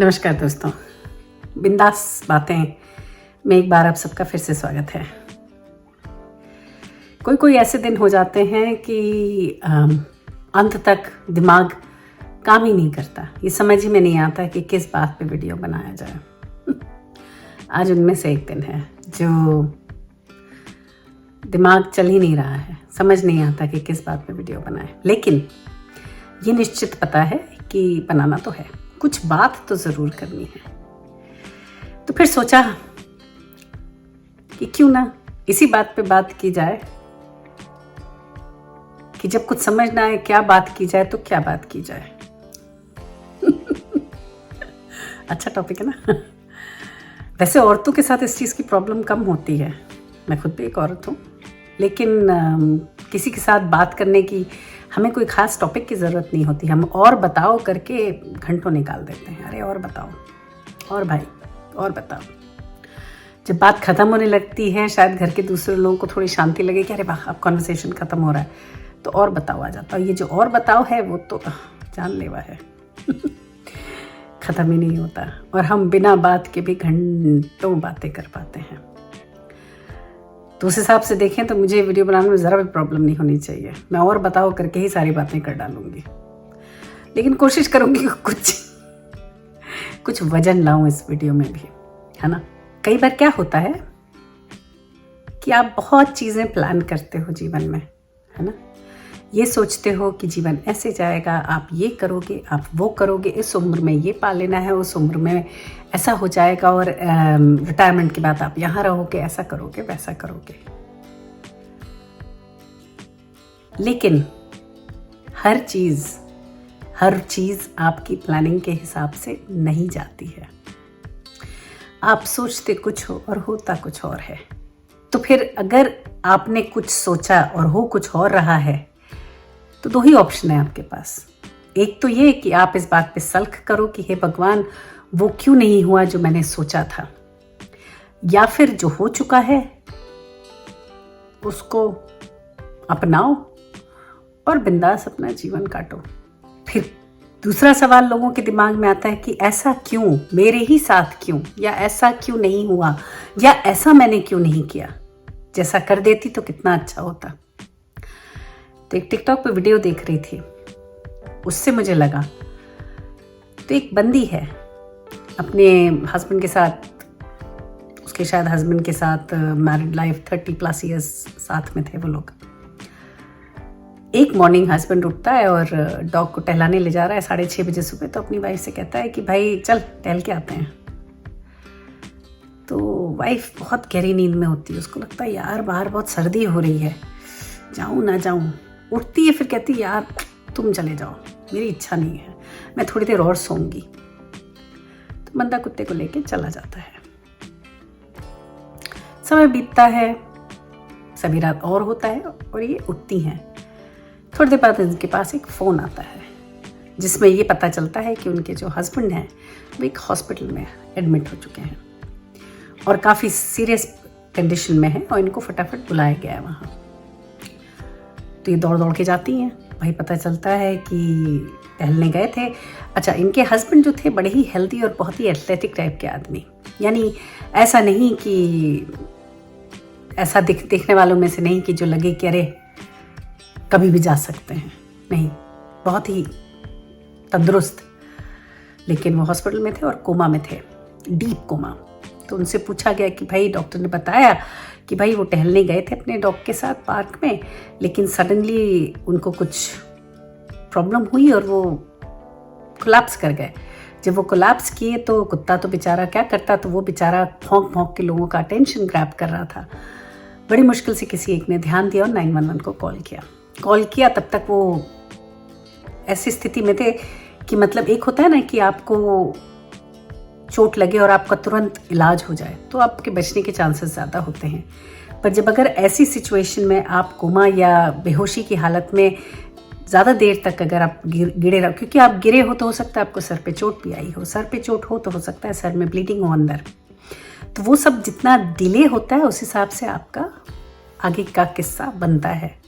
नमस्कार दोस्तों, बिंदास बातें में एक बार आप सबका फिर से स्वागत है। कोई ऐसे दिन हो जाते हैं कि अंत तक दिमाग काम ही नहीं करता, ये समझ ही में नहीं आता कि किस बात पे वीडियो बनाया जाए। आज उनमें से एक दिन है जो दिमाग चल ही नहीं रहा है, समझ नहीं आता कि किस बात पे वीडियो बनाए, लेकिन ये निश्चित पता है कि बनाना तो है, कुछ बात तो ज़रूर करनी है। तो फिर सोचा कि क्यों ना इसी बात पे बात की जाए कि जब कुछ समझ ना आए क्या बात की जाए तो क्या बात की जाए। अच्छा टॉपिक है ना। वैसे औरतों के साथ इस चीज़ की प्रॉब्लम कम होती है, मैं खुद भी एक औरत हूँ, लेकिन किसी के साथ बात करने की हमें कोई ख़ास टॉपिक की ज़रूरत नहीं होती। हम और बताओ करके घंटों निकाल देते हैं, अरे और बताओ, और भाई और बताओ। जब बात ख़त्म होने लगती है, शायद घर के दूसरे लोगों को थोड़ी शांति लगे कि अरे वाह अब कॉन्वर्सेशन ख़त्म हो रहा है, तो और बताओ आ जाता। ये जो और बताओ है वो तो जानलेवा है। ख़त्म ही नहीं होता और हम बिना बात के भी घंटों बातें कर पाते हैं। तो उस हिसाब से देखें तो मुझे वीडियो बनाने में ज़रा भी प्रॉब्लम नहीं होनी चाहिए। मैं और बताओ करके ही सारी बातें कर डालूंगी, लेकिन कोशिश करूंगी कुछ वजन लाऊं इस वीडियो में भी, है ना। कई बार क्या होता है कि आप बहुत चीज़ें प्लान करते हो जीवन में, है ना। ये सोचते हो कि जीवन ऐसे जाएगा, आप ये करोगे, आप वो करोगे, इस उम्र में ये पा लेना है, उस उम्र में ऐसा हो जाएगा, और रिटायरमेंट के बाद आप यहाँ रहोगे, ऐसा करोगे, वैसा करोगे। लेकिन हर चीज़ आपकी प्लानिंग के हिसाब से नहीं जाती है। आप सोचते कुछ हो और होता कुछ और है। तो फिर अगर आपने कुछ सोचा और हो कुछ और रहा है तो दो ही ऑप्शन है आपके पास। एक तो ये कि आप इस बात पे सल्ख करो कि हे भगवान वो क्यों नहीं हुआ जो मैंने सोचा था, या फिर जो हो चुका है उसको अपनाओ और बिंदास अपना जीवन काटो। फिर दूसरा सवाल लोगों के दिमाग में आता है कि ऐसा क्यों, मेरे ही साथ क्यों, या ऐसा क्यों नहीं हुआ, या ऐसा मैंने क्यों नहीं किया, जैसा कर देती तो कितना अच्छा होता। तो एक टिकटॉक पे वीडियो देख रही थी, उससे मुझे लगा, तो एक बंदी है अपने हस्बैंड के साथ, उसके शायद हस्बैंड के साथ मैरिड लाइफ 30+ ईयर्स साथ में थे वो लोग। एक मॉर्निंग हस्बैंड उठता है और डॉग को टहलाने ले जा रहा है 6:30 बजे सुबह, तो अपनी वाइफ से कहता है कि भाई चल टहल के आते हैं। तो वाइफ बहुत गहरी नींद में होती है, उसको लगता है यार बाहर बहुत सर्दी हो रही है, जाऊँ ना जाऊँ। उठती है, फिर कहती है यार तुम चले जाओ, मेरी इच्छा नहीं है, मैं थोड़ी देर और सोऊंगी। तो बंदा कुत्ते को लेके चला जाता है। समय बीतता है, सभी रात और होता है और ये उठती हैं। थोड़ी देर बाद इनके पास एक फ़ोन आता है जिसमें ये पता चलता है कि उनके जो हस्बैंड हैं वो एक हॉस्पिटल में एडमिट हो चुके हैं और काफ़ी सीरियस कंडीशन में हैं और इनको फटाफट बुलाया गया है वहाँ। तो ये दौड़ के जाती हैं। भाई पता चलता है कि टहलने गए थे। अच्छा, इनके हस्बैंड जो थे बड़े ही हेल्दी और बहुत ही एथलेटिक टाइप के आदमी, यानी ऐसा नहीं कि ऐसा दिखने वालों में से नहीं कि जो लगे कि अरे कभी भी जा सकते हैं, नहीं, बहुत ही तंदुरुस्त। लेकिन वो हॉस्पिटल में थे और कोमा में थे, डीप कोमा। तो उनसे पूछा गया कि भाई डॉक्टर ने बताया कि भाई वो टहलने गए थे अपने डॉग के साथ पार्क में, लेकिन सडनली उनको कुछ प्रॉब्लम हुई और वो कोलैप्स कर गए। जब वो कोलैप्स किए तो कुत्ता तो बेचारा क्या करता, तो वो बेचारा भौंक के लोगों का अटेंशन ग्रैब कर रहा था। बड़ी मुश्किल से किसी एक ने ध्यान दिया और 911 को कॉल किया। तब तक वो ऐसी स्थिति में थे कि मतलब एक होता है ना कि आपको चोट लगे और आपका तुरंत इलाज हो जाए तो आपके बचने के चांसेस ज़्यादा होते हैं, पर जब अगर ऐसी सिचुएशन में आप कोमा या बेहोशी की हालत में ज़्यादा देर तक अगर आप गिरे रहो, क्योंकि आप गिरे हो तो हो सकता है आपको सर पे चोट भी आई हो, सर पे चोट हो तो हो सकता है सर में ब्लीडिंग हो अंदर, तो वो सब जितना डिले होता है उस हिसाब से आपका आगे का किस्सा बनता है।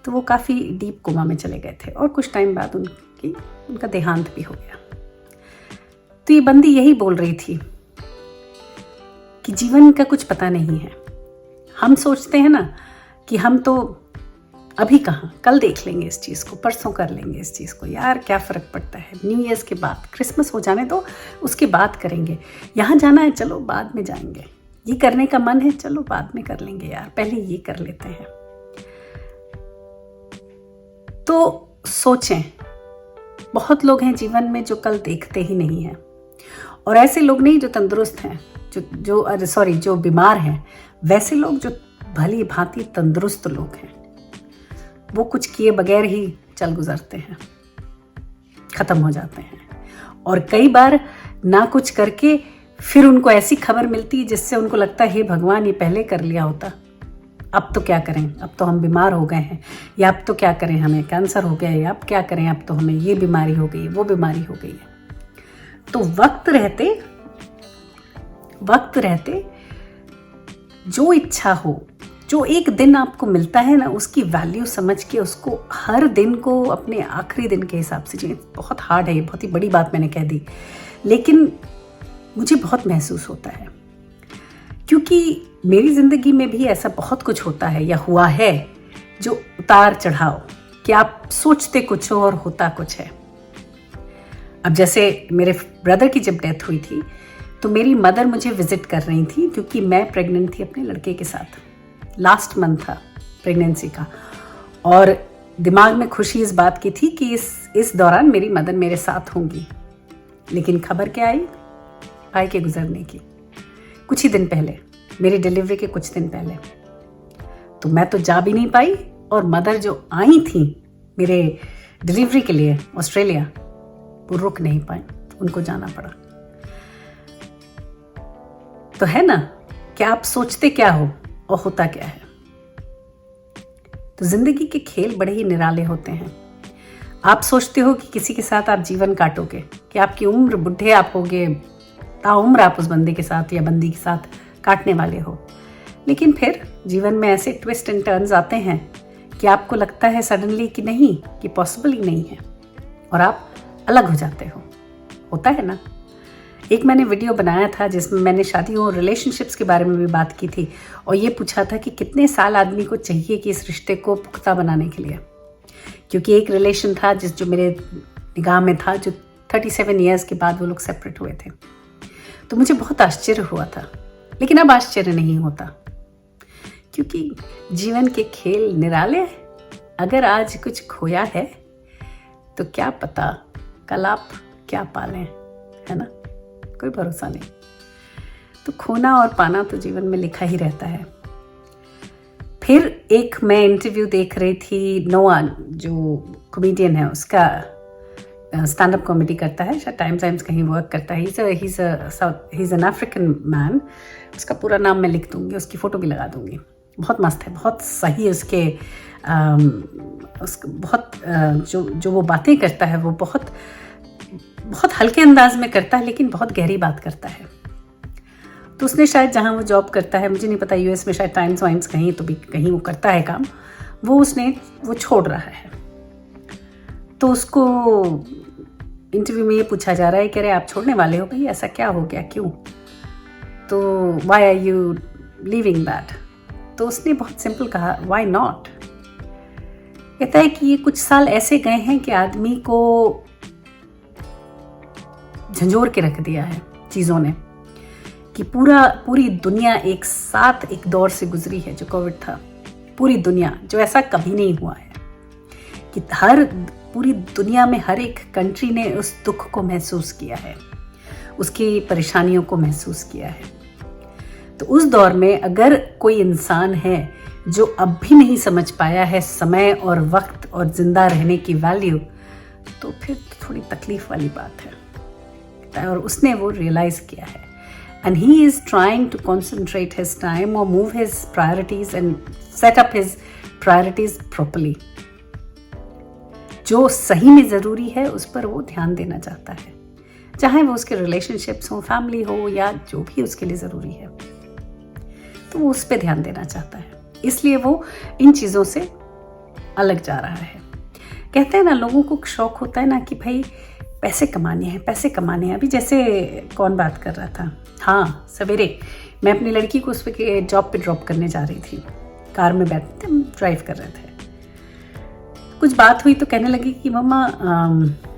तो वो काफ़ी डीप कोमा में चले गए थे और कुछ टाइम बाद उनका देहांत भी हो गया। तो ये बंदी यही बोल रही थी कि जीवन का कुछ पता नहीं है। हम सोचते हैं ना कि हम तो अभी कहाँ, कल देख लेंगे इस चीज़ को, परसों कर लेंगे इस चीज़ को, यार क्या फ़र्क पड़ता है, न्यू ईयर्स के बाद, क्रिसमस हो जाने दो उसके बाद करेंगे, यहाँ जाना है चलो बाद में जाएंगे, ये करने का मन है चलो बाद में कर लेंगे, यार पहले ये कर लेते हैं। तो सोचें, बहुत लोग हैं जीवन में जो कल देखते ही नहीं हैं, और ऐसे लोग नहीं जो तंदुरुस्त हैं, जो बीमार हैं, वैसे लोग जो भली भांति तंदुरुस्त लोग हैं, वो कुछ किए बगैर ही चल गुजरते हैं, खत्म हो जाते हैं। और कई बार ना कुछ करके फिर उनको ऐसी खबर मिलती है जिससे उनको लगता है हे भगवान, ये पहले कर लिया होता, अब तो क्या करें, अब तो हम बीमार हो गए हैं, या अब तो क्या करें, हमें कैंसर हो गया है, या अब क्या करें, अब तो हमें ये बीमारी हो गई, वो बीमारी हो गई है। तो वक्त रहते जो इच्छा हो, जो एक दिन आपको मिलता है ना, उसकी वैल्यू समझ के उसको हर दिन को अपने आखिरी दिन के हिसाब से जिए। बहुत हार्ड है, ये बहुत ही बड़ी बात मैंने कह दी, लेकिन मुझे बहुत महसूस होता है, क्योंकि मेरी ज़िंदगी में भी ऐसा बहुत कुछ होता है या हुआ है जो उतार चढ़ाव, कि आप सोचते कुछ हो और होता कुछ है। अब जैसे मेरे ब्रदर की जब डेथ हुई थी तो मेरी मदर मुझे विजिट कर रही थी, क्योंकि मैं प्रेग्नेंट थी अपने लड़के के साथ, लास्ट मंथ था प्रेगनेंसी का, और दिमाग में खुशी इस बात की थी कि इस दौरान मेरी मदर मेरे साथ होंगी। लेकिन खबर क्या आई भाई के गुजरने की, कुछ ही दिन पहले, मेरी डिलीवरी के कुछ दिन पहले। तो मैं तो जा भी नहीं पाई, और मदर जो आई थी मेरे डिलीवरी के लिए ऑस्ट्रेलिया, वो रुक नहीं पाए, उनको जाना पड़ा। तो है ना, क्या आप सोचते क्या हो और होता क्या है। तो जिंदगी के खेल बड़े ही निराले होते हैं। आप सोचते हो कि किसी के साथ आप जीवन काटोगे, कि आपकी उम्र, बुढ़े आप होगे, ताउम्र आप उस बंदे के साथ या बंदी के साथ काटने वाले हो, लेकिन फिर जीवन में ऐसे ट्विस्ट एंड टर्न्स आते हैं कि आपको लगता है सडनली कि नहीं, कि पॉसिबल ही नहीं है, और आप अलग हो जाते हो। होता है ना। एक मैंने वीडियो बनाया था जिसमें मैंने शादियों और रिलेशनशिप्स के बारे में भी बात की थी, और ये पूछा था कि कितने साल आदमी को चाहिए कि इस रिश्ते को पुख्ता बनाने के लिए। क्योंकि एक रिलेशन था जो मेरे निगाह में था, जो 37 ईयर्स के बाद वो लोग सेपरेट हुए थे। तो मुझे बहुत आश्चर्य हुआ था, लेकिन अब आश्चर्य नहीं होता, क्योंकि जीवन के खेल निराले। अगर आज कुछ खोया है तो क्या पता कल आप क्या पालें, है ना, कोई भरोसा नहीं। तो खोना और पाना तो जीवन में लिखा ही रहता है। फिर एक मैं इंटरव्यू देख रही थी, नोआ जो कॉमेडियन है, उसका स्टैंड अप कॉमेडी करता है, शायद टाइम्स कहीं वर्क करता है। He is an African man. उसका पूरा नाम मैं लिख दूंगी, उसकी फ़ोटो भी लगा दूंगी। बहुत मस्त है, बहुत सही उसके बहुत जो वो बातें करता है वो बहुत हल्के अंदाज में करता है, लेकिन बहुत गहरी बात करता है। तो उसने शायद जहाँ वो जॉब करता है, मुझे नहीं पता, यूएस में शायद टाइम्स वाइम्स कहीं तो भी कहीं वो करता है काम, वो छोड़ रहा है। तो उसको इंटरव्यू में ये पूछा जा रहा है कि अरे आप छोड़ने वाले हो भाई, ऐसा क्या हो गया, क्यों, तो why are you leaving that. तो उसने बहुत सिंपल कहा, व्हाई नॉट। कहता है कि ये कुछ साल ऐसे गए हैं कि आदमी को झंझोर के रख दिया है चीज़ों ने, कि पूरी दुनिया एक साथ एक दौर से गुजरी है जो कोविड था। पूरी दुनिया, जो ऐसा कभी नहीं हुआ है, कि पूरी दुनिया में हर एक कंट्री ने उस दुख को महसूस किया है, उसकी परेशानियों को महसूस किया है। तो उस दौर में अगर कोई इंसान है जो अब भी नहीं समझ पाया है समय और वक्त और जिंदा रहने की वैल्यू, तो फिर थोड़ी तकलीफ वाली बात है। और उसने वो रियलाइज किया है, and he is trying to concentrate his time or move his priorities and set up his priorities properly. जो सही में ज़रूरी है उस पर वो ध्यान देना चाहता है, चाहे वो उसके रिलेशनशिप्स हो, फैमिली हो, या जो भी उसके लिए ज़रूरी है, तो वो उस पर ध्यान देना चाहता है। इसलिए वो इन चीज़ों से अलग जा रहा है। कहते हैं ना, लोगों को शौक होता है ना कि भाई पैसे कमाने हैं, पैसे कमाने हैं। अभी जैसे कौन बात कर रहा था, हाँ सवेरे मैं अपनी लड़की को उस पर जॉब पे ड्रॉप करने जा रही थी, कार में बैठे थे, ड्राइव कर रहे थे। कुछ बात हुई तो कहने लगी कि मम्मा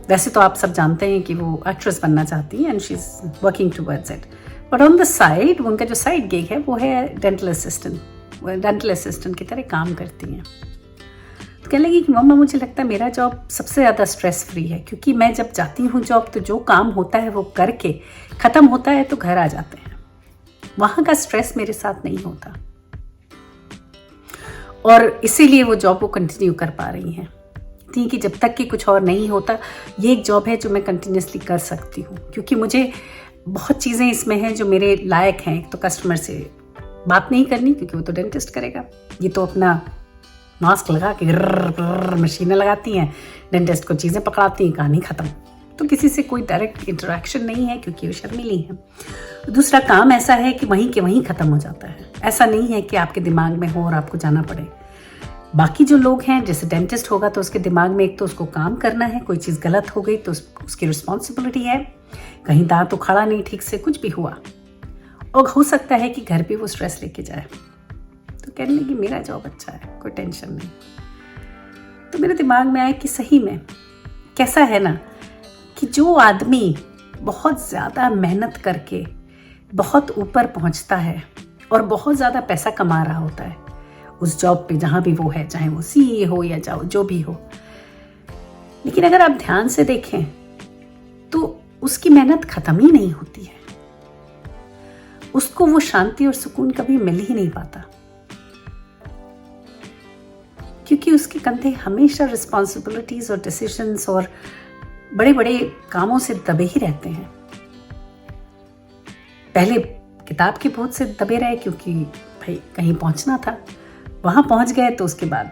वैसे तो आप सब जानते हैं कि वो एक्ट्रेस बनना चाहती हैं and she is working towards it, but on the side उनका जो साइड गिग है वो है डेंटल असिस्टेंट की तरह काम करती हैं। तो कहने लगी कि मम्मा मुझे लगता है मेरा जॉब सबसे ज़्यादा स्ट्रेस फ्री है, क्योंकि मैं जब जाती हूँ जॉब तो जो काम होता है वो करके ख़त्म होता है तो घर आ जाते हैं, वहाँ का स्ट्रेस मेरे साथ नहीं होता, और इसीलिए वो जॉब को कंटिन्यू कर पा रही हैं। थी कि जब तक कि कुछ और नहीं होता ये एक जॉब है जो मैं कंटिन्यूसली कर सकती हूँ, क्योंकि मुझे बहुत चीज़ें इसमें हैं जो मेरे लायक हैं। एक तो कस्टमर से बात नहीं करनी, क्योंकि वो तो डेंटिस्ट करेगा, ये तो अपना मास्क लगा के मशीनें लगाती हैं, डेंटिस्ट को चीज़ें पकड़ाती हैं, कहानी ख़त्म। तो किसी से कोई डायरेक्ट इंटरेक्शन नहीं है क्योंकि वो शर्मीली है। दूसरा काम ऐसा है कि वहीं के वहीं ख़त्म हो जाता है, ऐसा नहीं है कि आपके दिमाग में हो और आपको जाना पड़े। बाकी जो लोग हैं, जैसे डेंटिस्ट होगा तो उसके दिमाग में एक तो उसको काम करना है, कोई चीज़ गलत हो गई तो उसकी रिस्पॉन्सिबिलिटी है, कहीं दांत उखाड़ा नहीं ठीक से, कुछ भी हुआ, और हो सकता है कि घर पे वो स्ट्रेस लेके जाए। तो कहने लगी मेरा जॉब अच्छा है, कोई टेंशन नहीं। तो मेरे दिमाग में आया कि सही में कैसा है ना कि जो आदमी बहुत ज़्यादा मेहनत करके बहुत ऊपर पहुंचता है और बहुत ज़्यादा पैसा कमा रहा होता है उस जॉब पे जहाँ भी वो है, चाहे वो सीए हो या जो भी हो, लेकिन अगर आप ध्यान से देखें तो उसकी मेहनत खत्म ही नहीं होती है, उसको वो शांति और सुकून कभी मिल ही नहीं पाता, क्योंकि उसके कंधे हमेशा रिस्पॉन्सिबिलिटीज और डिसीजंस और बड़े बड़े कामों से दबे ही रहते हैं। पहले किताब के बोझ से दबे रहे क्योंकि भाई कहीं पहुंचना था, वहां पहुंच गए तो उसके बाद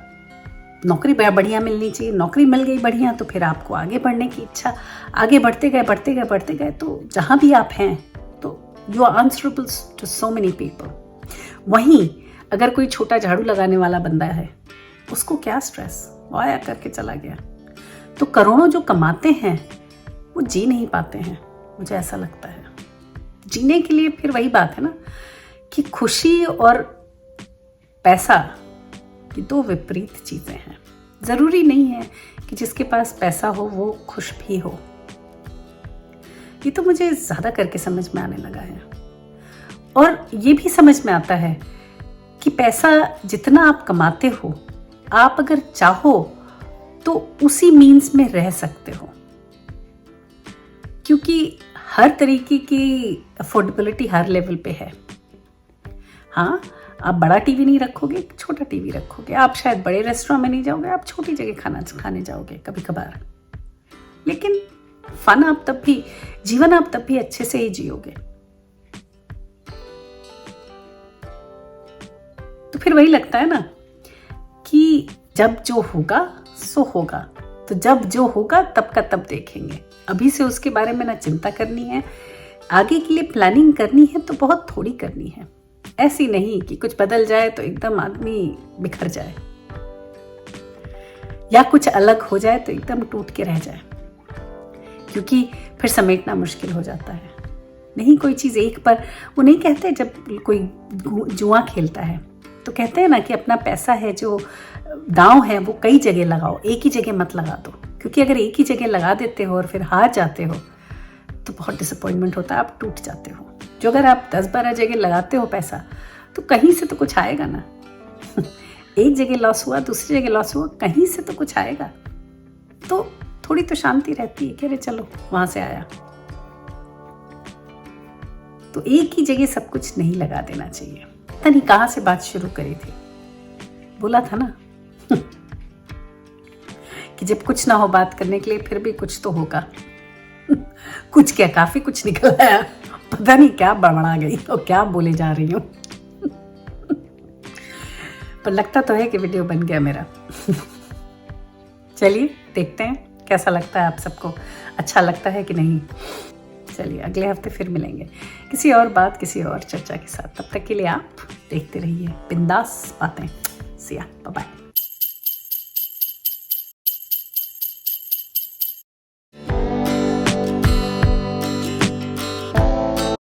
नौकरी बढ़िया मिलनी चाहिए, नौकरी मिल गई बढ़िया तो फिर आपको आगे बढ़ने की इच्छा, आगे बढ़ते गए तो जहां भी आप हैं तो you are answerable to so many people. वहीं अगर कोई छोटा झाड़ू लगाने वाला बंदा है, उसको क्या स्ट्रेस, वो आया करके चला गया। तो करोड़ों जो कमाते हैं वो जी नहीं पाते हैं, मुझे ऐसा लगता है। जीने के लिए फिर वही बात है ना कि खुशी और पैसा ये दो विपरीत चीजें हैं। जरूरी नहीं है कि जिसके पास पैसा हो वो खुश भी हो, ये तो मुझे ज्यादा करके समझ में आने लगा है। और ये भी समझ में आता है कि पैसा जितना आप कमाते हो, आप अगर चाहो तो उसी मीन्स में रह सकते हो, क्योंकि हर तरीके की अफोर्डेबिलिटी हर लेवल पे है। हाँ, आप बड़ा टीवी नहीं रखोगे, छोटा टीवी रखोगे, आप शायद बड़े रेस्टोरेंट में नहीं जाओगे, आप छोटी जगह खाना खाने जाओगे कभी कभार, लेकिन फन आप तब भी, जीवन आप तब भी अच्छे से ही जियोगे। तो फिर वही लगता है ना कि जब जो होगा सो होगा, तो जब जो होगा तब का तब देखेंगे। अभी से उसके बारे में ना चिंता करनी है, आगे के लिए प्लानिंग करनी है तो बहुत थोड़ी करनी है, ऐसी नहीं कि कुछ बदल जाए तो एकदम आदमी बिखर जाए, या कुछ अलग हो जाए तो एकदम टूट के रह जाए, क्योंकि फिर समेटना मुश्किल हो जाता है। नहीं, कोई चीज़ एक पर, वो नहीं कहते जब कोई जुआ खेलता है तो कहते हैं ना कि अपना पैसा है जो दांव है वो कई जगह लगाओ, एक ही जगह मत लगा दो, क्योंकि अगर एक ही जगह लगा देते हो और फिर हार जाते हो तो बहुत डिसअपॉइंटमेंट होता है, आप टूट जाते हो। जो अगर आप 10-12 जगह लगाते हो पैसा तो कहीं से तो कुछ आएगा ना। एक जगह लॉस हुआ, दूसरी जगह लॉस हुआ, कहीं से तो कुछ आएगा, तो थोड़ी तो शांति रहती है कि अरे चलो वहां से आया। तो एक ही जगह सब कुछ नहीं लगा देना चाहिए। पता नहीं कहां से बात शुरू करी थी, बोला था ना कि जब कुछ ना हो बात करने के लिए फिर भी कुछ तो होगा। कुछ क्या, काफी कुछ निकल आया, पता नहीं क्या बड़बड़ा गई और क्या बोले जा रही हूँ। पर लगता तो है कि वीडियो बन गया मेरा। चलिए देखते हैं कैसा लगता है आप सबको, अच्छा लगता है कि नहीं। चलिए अगले हफ्ते फिर मिलेंगे किसी और बात, किसी और चर्चा के साथ। तब तक के लिए आप देखते रहिए बिंदास बातें। See ya, bye bye.